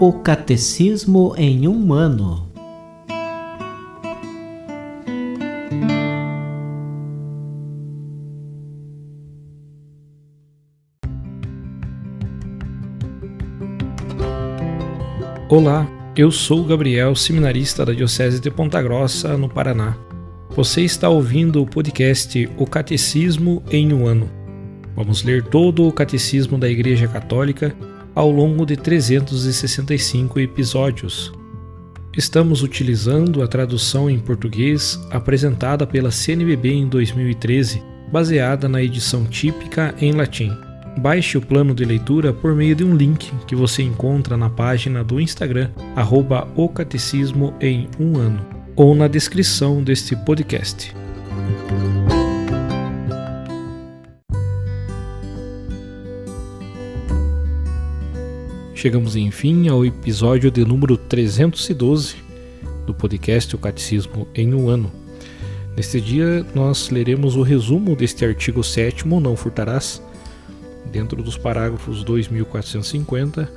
O Catecismo em um Ano. Olá, eu sou o Gabriel, seminarista da Diocese de Ponta Grossa, no Paraná. Você está ouvindo o podcast O Catecismo em um Ano. Vamos ler todo o Catecismo da Igreja Católica ao longo de 365 episódios. Estamos utilizando a tradução em português apresentada pela CNBB em 2013, baseada na edição típica em latim. Baixe o plano de leitura por meio de um link que você encontra na página do Instagram, @ocatecismo em um ano, ou na descrição deste podcast. Chegamos enfim ao episódio de número 312 do podcast O Catecismo em um Ano. Neste dia nós leremos o resumo deste artigo 7º, Não Furtarás, dentro dos parágrafos 2450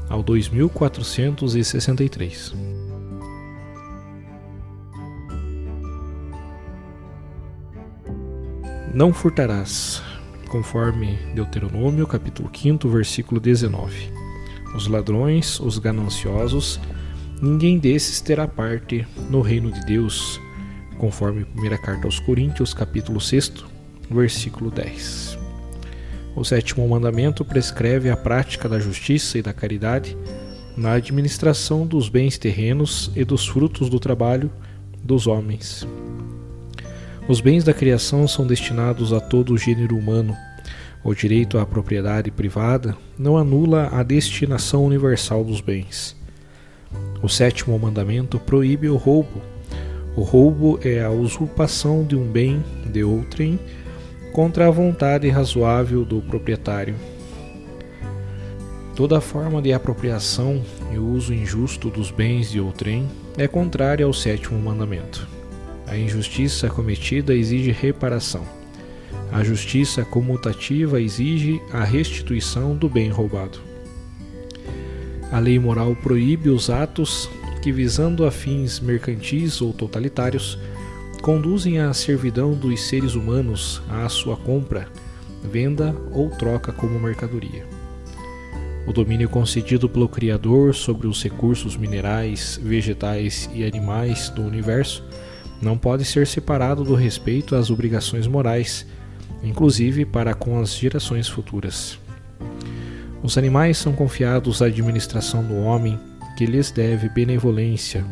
ao 2463. Não furtarás, conforme Deuteronômio, capítulo 5, versículo 19. Os ladrões, os gananciosos, ninguém desses terá parte no reino de Deus, conforme 1ª carta aos Coríntios, capítulo 6, versículo 10. O 7º mandamento prescreve a prática da justiça e da caridade na administração dos bens terrenos e dos frutos do trabalho dos homens. Os bens da criação são destinados a todo o gênero humano. O direito à propriedade privada não anula a destinação universal dos bens. O 7º mandamento proíbe o roubo. O roubo é a usurpação de um bem de outrem contra a vontade razoável do proprietário. Toda forma de apropriação e uso injusto dos bens de outrem é contrária ao 7º mandamento. A injustiça cometida exige reparação. A justiça comutativa exige a restituição do bem roubado. A lei moral proíbe os atos que, visando a fins mercantis ou totalitários, conduzem à servidão dos seres humanos à sua compra, venda ou troca como mercadoria. O domínio concedido pelo Criador sobre os recursos minerais, vegetais e animais do universo não pode ser separado do respeito às obrigações morais, inclusive para com as gerações futuras. Os animais são confiados à administração do homem, que lhes deve benevolência.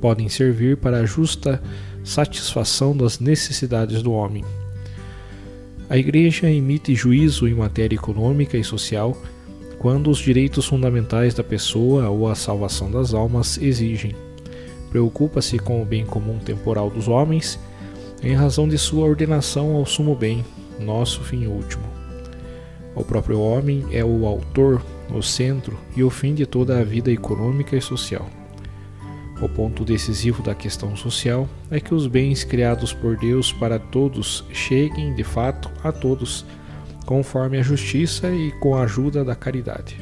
Podem servir para a justa satisfação das necessidades do homem. A Igreja emite juízo em matéria econômica e social quando os direitos fundamentais da pessoa ou a salvação das almas exigem. Preocupa-se com o bem comum temporal dos homens em razão de sua ordenação ao sumo bem, nosso fim último. O próprio homem é o autor, o centro e o fim de toda a vida econômica e social. O ponto decisivo da questão social é que os bens criados por Deus para todos cheguem, de fato, a todos, conforme a justiça e com a ajuda da caridade.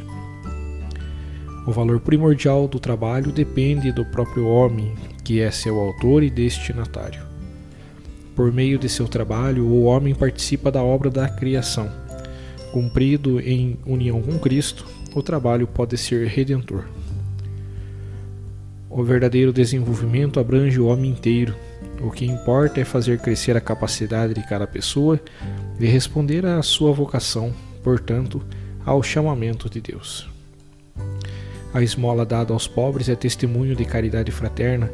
O valor primordial do trabalho depende do próprio homem, que é seu autor e destinatário. Por meio de seu trabalho, o homem participa da obra da criação. Cumprido em união com Cristo, o trabalho pode ser redentor. O verdadeiro desenvolvimento abrange o homem inteiro. O que importa é fazer crescer a capacidade de cada pessoa de responder à sua vocação, portanto, ao chamamento de Deus. A esmola dada aos pobres é testemunho de caridade fraterna,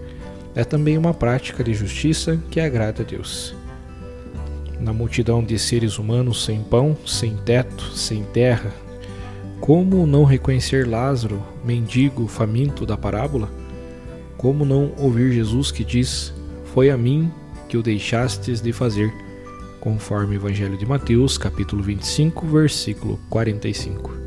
é também uma prática de justiça que agrada a Deus. Na multidão de seres humanos sem pão, sem teto, sem terra, como não reconhecer Lázaro, mendigo, faminto da parábola? Como não ouvir Jesus que diz: "Foi a mim que o deixastes de fazer", conforme o Evangelho de Mateus, capítulo 25, versículo 45.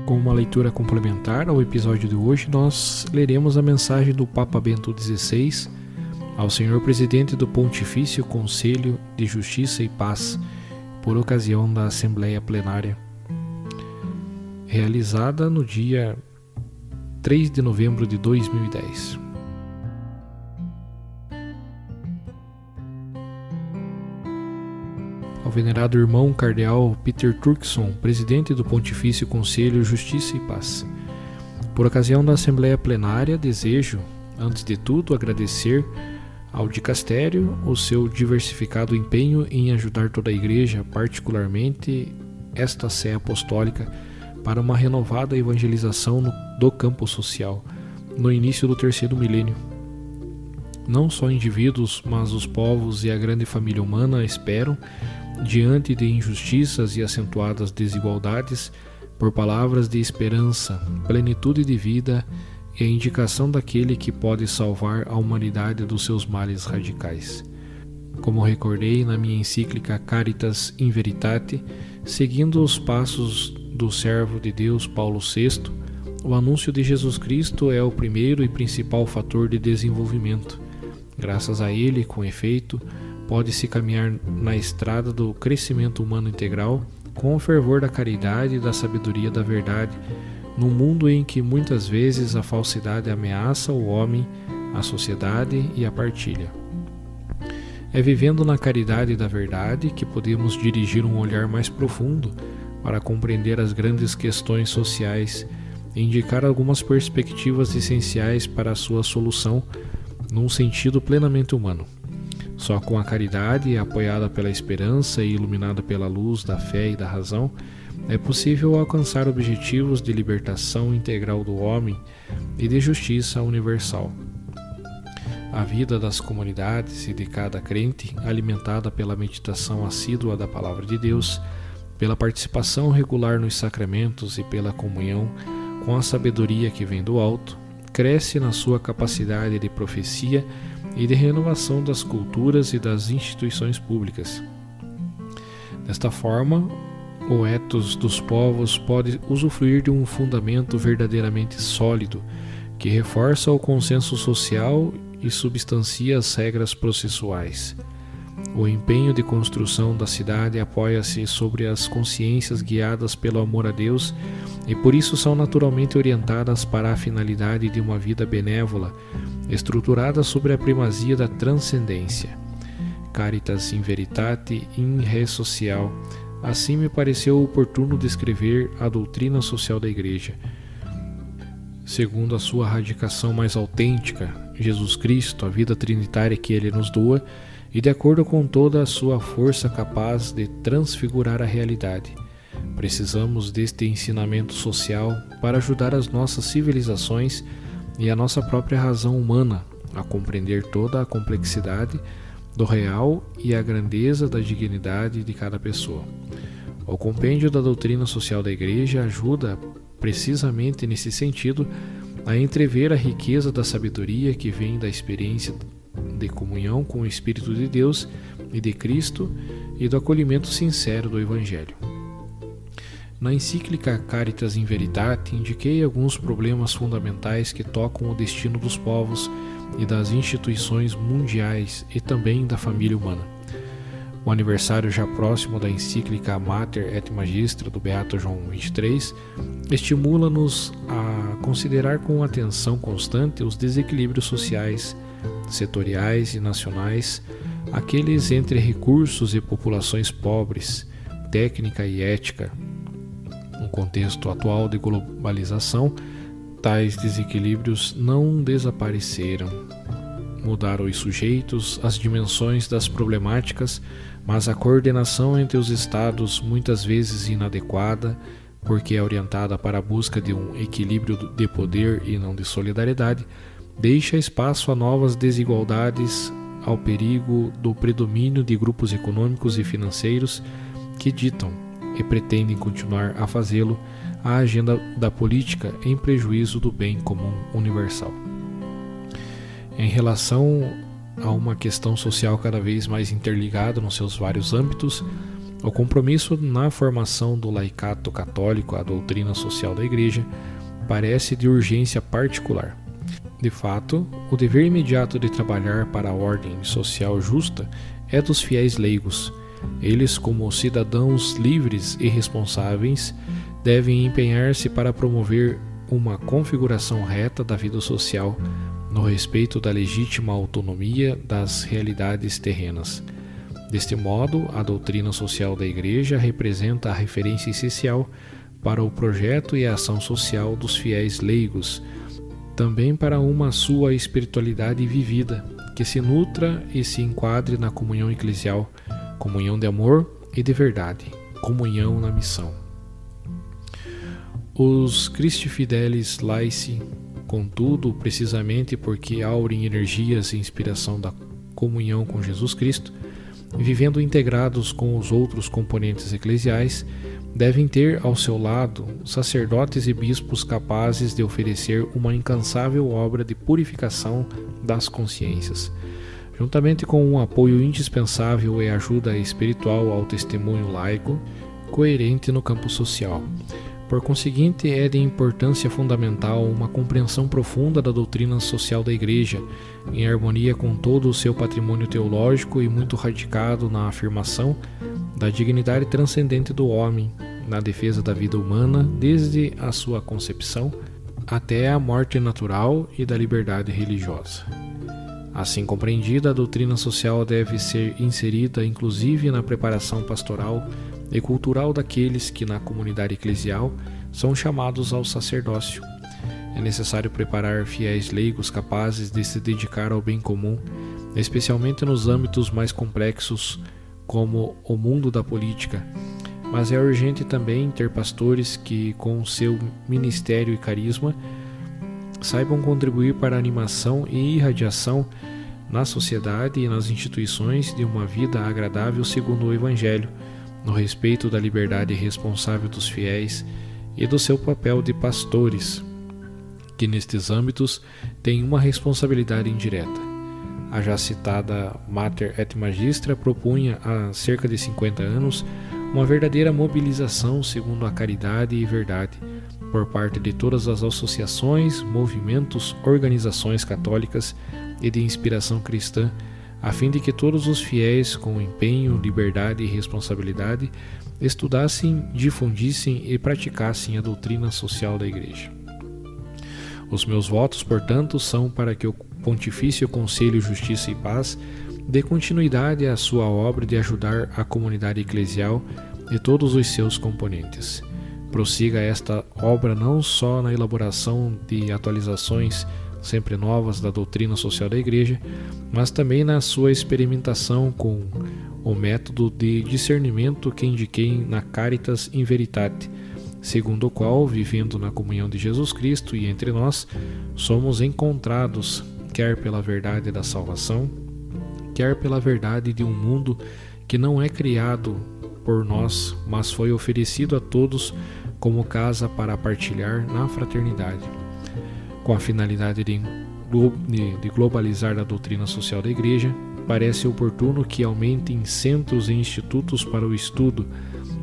Com uma leitura complementar ao episódio de hoje, nós leremos a mensagem do Papa Bento XVI Ao Senhor Presidente do Pontifício Conselho de Justiça e Paz, por ocasião da Assembleia Plenária, realizada no dia 3 de novembro de 2010. Ao venerado irmão cardeal Peter Turkson, presidente do Pontifício Conselho Justiça e Paz. Por ocasião da Assembleia Plenária, desejo, antes de tudo, agradecer ao dicastério o seu diversificado empenho em ajudar toda a Igreja, particularmente esta Sé Apostólica, para uma renovada evangelização do campo social, no início do terceiro milênio. Não só indivíduos, mas os povos e a grande família humana esperam, diante de injustiças e acentuadas desigualdades, por palavras de esperança, plenitude de vida e a indicação daquele que pode salvar a humanidade dos seus males radicais. Como recordei na minha encíclica Caritas in Veritate, seguindo os passos do servo de Deus Paulo VI, o anúncio de Jesus Cristo é o primeiro e principal fator de desenvolvimento. Graças a ele, com efeito, pode-se caminhar na estrada do crescimento humano integral com o fervor da caridade e da sabedoria da verdade, num mundo em que muitas vezes a falsidade ameaça o homem, a sociedade e a partilha. É vivendo na caridade da verdade que podemos dirigir um olhar mais profundo para compreender as grandes questões sociais e indicar algumas perspectivas essenciais para a sua solução num sentido plenamente humano. Só com a caridade, apoiada pela esperança e iluminada pela luz da fé e da razão, é possível alcançar objetivos de libertação integral do homem e de justiça universal. A vida das comunidades e de cada crente, alimentada pela meditação assídua da Palavra de Deus, pela participação regular nos sacramentos e pela comunhão com a sabedoria que vem do alto, cresce na sua capacidade de profecia e de renovação das culturas e das instituições públicas. Desta forma, o ethos dos povos pode usufruir de um fundamento verdadeiramente sólido, que reforça o consenso social e substancia as regras processuais. O empenho de construção da cidade apoia-se sobre as consciências guiadas pelo amor a Deus e por isso são naturalmente orientadas para a finalidade de uma vida benévola, estruturada sobre a primazia da transcendência. Caritas in Veritate in Res Social. Assim me pareceu oportuno descrever a doutrina social da Igreja. Segundo a sua radicação mais autêntica, Jesus Cristo, a vida trinitária que Ele nos doa, e de acordo com toda a sua força capaz de transfigurar a realidade. Precisamos deste ensinamento social para ajudar as nossas civilizações e a nossa própria razão humana a compreender toda a complexidade do real e a grandeza da dignidade de cada pessoa. O compêndio da doutrina social da Igreja ajuda, precisamente nesse sentido, a entrever a riqueza da sabedoria que vem da experiência de comunhão com o Espírito de Deus e de Cristo e do acolhimento sincero do Evangelho. Na encíclica Caritas in Veritate, indiquei alguns problemas fundamentais que tocam o destino dos povos e das instituições mundiais e também da família humana. O aniversário já próximo da encíclica Mater et Magistra do Beato João XXIII estimula-nos a considerar com atenção constante os desequilíbrios sociais, setoriais e nacionais, aqueles entre recursos e populações pobres, técnica e ética. No contexto atual de globalização, tais desequilíbrios não desapareceram. Mudaram os sujeitos, as dimensões das problemáticas, mas a coordenação entre os estados, muitas vezes inadequada, porque é orientada para a busca de um equilíbrio de poder e não de solidariedade, deixa espaço a novas desigualdades, ao perigo do predomínio de grupos econômicos e financeiros que ditam e pretendem continuar a fazê-lo a agenda da política em prejuízo do bem comum universal. Em relação a uma questão social cada vez mais interligada nos seus vários âmbitos, o compromisso na formação do laicato católico à doutrina social da Igreja parece de urgência particular. De fato, o dever imediato de trabalhar para a ordem social justa é dos fiéis leigos. Eles, como cidadãos livres e responsáveis, devem empenhar-se para promover uma configuração reta da vida social, no respeito da legítima autonomia das realidades terrenas. Deste modo, a doutrina social da Igreja representa a referência essencial para o projeto e a ação social dos fiéis leigos, também para uma sua espiritualidade vivida, que se nutra e se enquadre na comunhão eclesial, comunhão de amor e de verdade, comunhão na missão. Os Christi Fidelis Laici, contudo, precisamente porque aurem energias e inspiração da comunhão com Jesus Cristo, vivendo integrados com os outros componentes eclesiais, devem ter ao seu lado sacerdotes e bispos capazes de oferecer uma incansável obra de purificação das consciências, juntamente com um apoio indispensável e ajuda espiritual ao testemunho laico, coerente no campo social. Por conseguinte, é de importância fundamental uma compreensão profunda da doutrina social da Igreja, em harmonia com todo o seu patrimônio teológico e muito radicado na afirmação da dignidade transcendente do homem, na defesa da vida humana desde a sua concepção até a morte natural e da liberdade religiosa. Assim compreendida, a doutrina social deve ser inserida inclusive na preparação pastoral e cultural daqueles que na comunidade eclesial são chamados ao sacerdócio. É necessário preparar fiéis leigos capazes de se dedicar ao bem comum, especialmente nos âmbitos mais complexos como o mundo da política, mas é urgente também ter pastores que, com seu ministério e carisma, saibam contribuir para a animação e irradiação na sociedade e nas instituições de uma vida agradável segundo o Evangelho, no respeito da liberdade responsável dos fiéis e do seu papel de pastores, que nestes âmbitos têm uma responsabilidade indireta. A já citada Mater et Magistra propunha há cerca de 50 anos uma verdadeira mobilização segundo a caridade e verdade, por parte de todas as associações, movimentos, organizações católicas e de inspiração cristã, a fim de que todos os fiéis, com empenho, liberdade e responsabilidade, estudassem, difundissem e praticassem a doutrina social da Igreja. Os meus votos, portanto, são para que o Pontifício Conselho Justiça e Paz dê continuidade à sua obra de ajudar a comunidade eclesial e todos os seus componentes. Prossiga esta obra não só na elaboração de atualizações sempre novas da doutrina social da Igreja, mas também na sua experimentação com o método de discernimento que indiquei na Caritas in Veritate, segundo o qual, vivendo na comunhão de Jesus Cristo e entre nós, somos encontrados, quer pela verdade da salvação, quer pela verdade de um mundo que não é criado por nós, mas foi oferecido a todos como casa para partilhar na fraternidade. Com a finalidade de globalizar a doutrina social da Igreja, parece oportuno que aumentem centros e institutos para o estudo,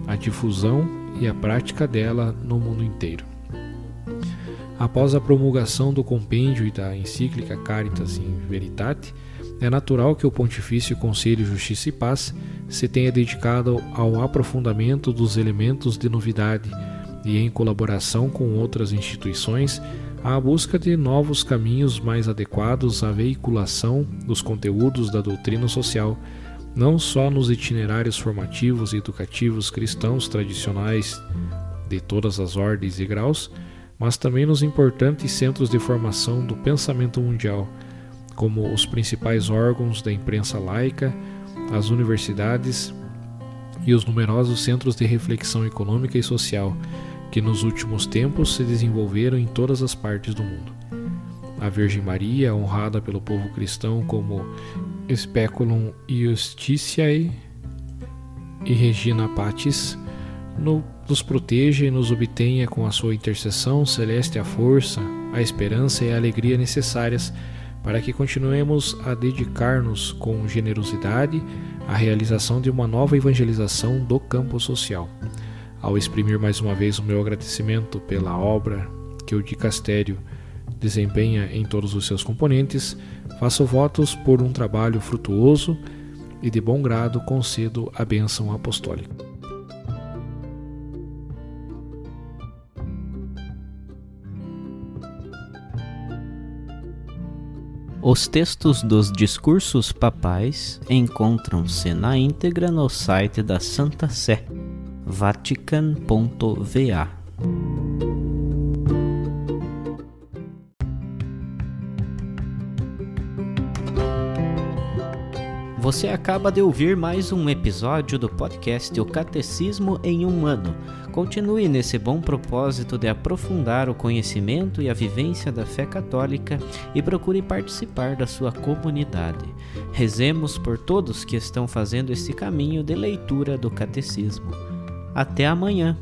a difusão e a prática dela no mundo inteiro. Após a promulgação do compêndio e da encíclica Caritas in Veritate, é natural que o Pontifício Conselho Justiça e Paz se tenha dedicado ao aprofundamento dos elementos de novidade e, em colaboração com outras instituições, à busca de novos caminhos mais adequados à veiculação dos conteúdos da doutrina social, não só nos itinerários formativos e educativos cristãos tradicionais de todas as ordens e graus, mas também nos importantes centros de formação do pensamento mundial, como os principais órgãos da imprensa laica, as universidades e os numerosos centros de reflexão econômica e social, que nos últimos tempos se desenvolveram em todas as partes do mundo. A Virgem Maria, honrada pelo povo cristão como Speculum Justitiae e Regina Pacis, nos proteja e nos obtenha com a sua intercessão celeste a força, a esperança e a alegria necessárias para que continuemos a dedicar-nos com generosidade à realização de uma nova evangelização do campo social. Ao exprimir mais uma vez o meu agradecimento pela obra que o dicastério desempenha em todos os seus componentes, faço votos por um trabalho frutuoso e de bom grado concedo a bênção apostólica. Os textos dos discursos papais encontram-se na íntegra no site da Santa Sé, vatican.va. Você acaba de ouvir mais um episódio do podcast O Catecismo em um Ano. Continue nesse bom propósito de aprofundar o conhecimento e a vivência da fé católica e procure participar da sua comunidade. Rezemos por todos que estão fazendo esse caminho de leitura do Catecismo. Até amanhã!